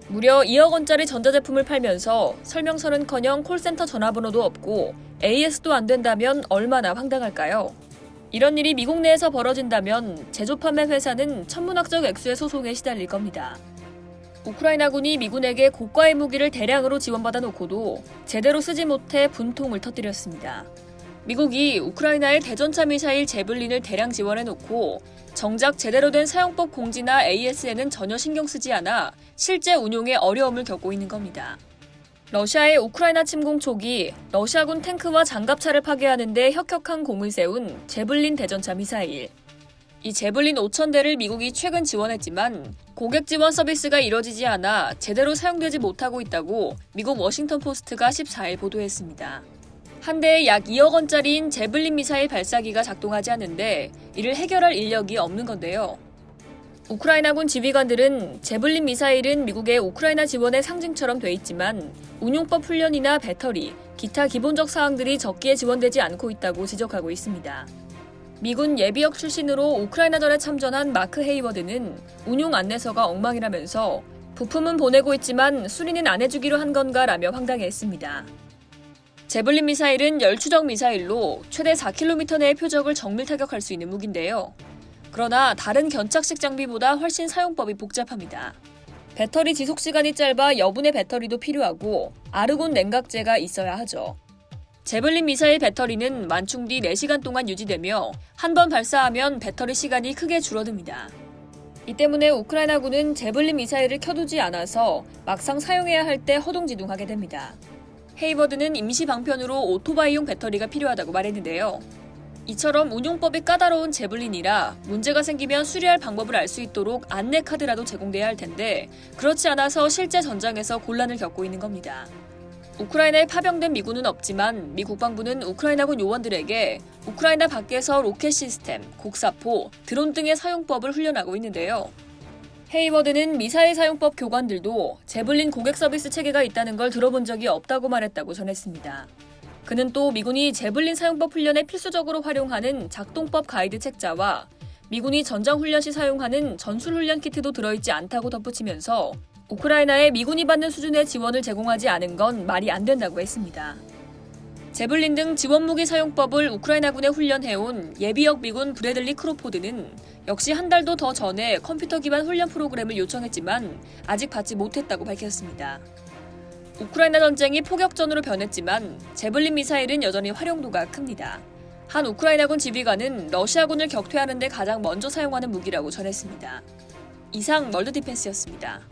무려 2억 원짜리 전자제품을 팔면서 설명서는커녕 콜센터 전화번호도 없고 AS도 안 된다면 얼마나 황당할까요? 이런 일이 미국 내에서 벌어진다면 제조 판매 회사는 천문학적 액수의 소송에 시달릴 겁니다. 우크라이나군이 미군에게 고가의 무기를 대량으로 지원받아 놓고도 제대로 쓰지 못해 분통을 터뜨렸습니다. 미국이 우크라이나의 대전차 미사일 제블린을 대량 지원해 놓고 정작 제대로 된 사용법 공지나 AS에는 전혀 신경 쓰지 않아 실제 운용에 어려움을 겪고 있는 겁니다. 러시아의 우크라이나 침공 초기 러시아군 탱크와 장갑차를 파괴하는 데 혁혁한 공을 세운 제블린 대전차 미사일. 이 제블린 5,000대를 미국이 최근 지원했지만 고객 지원 서비스가 이뤄지지 않아 제대로 사용되지 못하고 있다고 미국 워싱턴 포스트가 14일 보도했습니다. 한 대에 약 2억 원짜리인 제블린 미사일 발사기가 작동하지 않는데 이를 해결할 인력이 없는 건데요. 우크라이나군 지휘관들은 제블린 미사일은 미국의 우크라이나 지원의 상징처럼 돼 있지만 운용법 훈련이나 배터리, 기타 기본적 사항들이 적기에 지원되지 않고 있다고 지적하고 있습니다. 미군 예비역 출신으로 우크라이나전에 참전한 마크 헤이워드는 운용 안내서가 엉망이라면서 부품은 보내고 있지만 수리는 안 해주기로 한 건가라며 황당해했습니다. 제블린 미사일은 열추적 미사일로 최대 4km 내의 표적을 정밀 타격할 수 있는 무기인데요. 그러나 다른 견착식 장비보다 훨씬 사용법이 복잡합니다. 배터리 지속시간이 짧아 여분의 배터리도 필요하고 아르곤 냉각제가 있어야 하죠. 제블린 미사일 배터리는 만충 뒤 4시간 동안 유지되며 한 번 발사하면 배터리 시간이 크게 줄어듭니다. 이 때문에 우크라이나군은 제블린 미사일을 켜두지 않아서 막상 사용해야 할 때 허둥지둥하게 됩니다. 헤이버드는 임시 방편으로 오토바이용 배터리가 필요하다고 말했는데요. 이처럼 운용법이 까다로운 제블린이라 문제가 생기면 수리할 방법을 알 수 있도록 안내 카드라도 제공돼야 할 텐데 그렇지 않아서 실제 전장에서 곤란을 겪고 있는 겁니다. 우크라이나에 파병된 미군은 없지만 미 국방부는 우크라이나군 요원들에게 우크라이나 밖에서 로켓 시스템, 곡사포, 드론 등의 사용법을 훈련하고 있는데요. 헤이워드는 미사일 사용법 교관들도 제블린 고객 서비스 체계가 있다는 걸 들어본 적이 없다고 말했다고 전했습니다. 그는 또 미군이 제블린 사용법 훈련에 필수적으로 활용하는 작동법 가이드 책자와 미군이 전장 훈련 시 사용하는 전술 훈련 키트도 들어있지 않다고 덧붙이면서 우크라이나에 미군이 받는 수준의 지원을 제공하지 않은 건 말이 안 된다고 했습니다. 제블린 등 지원무기 사용법을 우크라이나군에 훈련해온 예비역 미군 브래들리 크로포드는 역시 한 달도 더 전에 컴퓨터 기반 훈련 프로그램을 요청했지만 아직 받지 못했다고 밝혔습니다. 우크라이나 전쟁이 포격전으로 변했지만 제블린 미사일은 여전히 활용도가 큽니다. 한 우크라이나군 지휘관은 러시아군을 격퇴하는 데 가장 먼저 사용하는 무기라고 전했습니다. 이상 월드디펜스였습니다.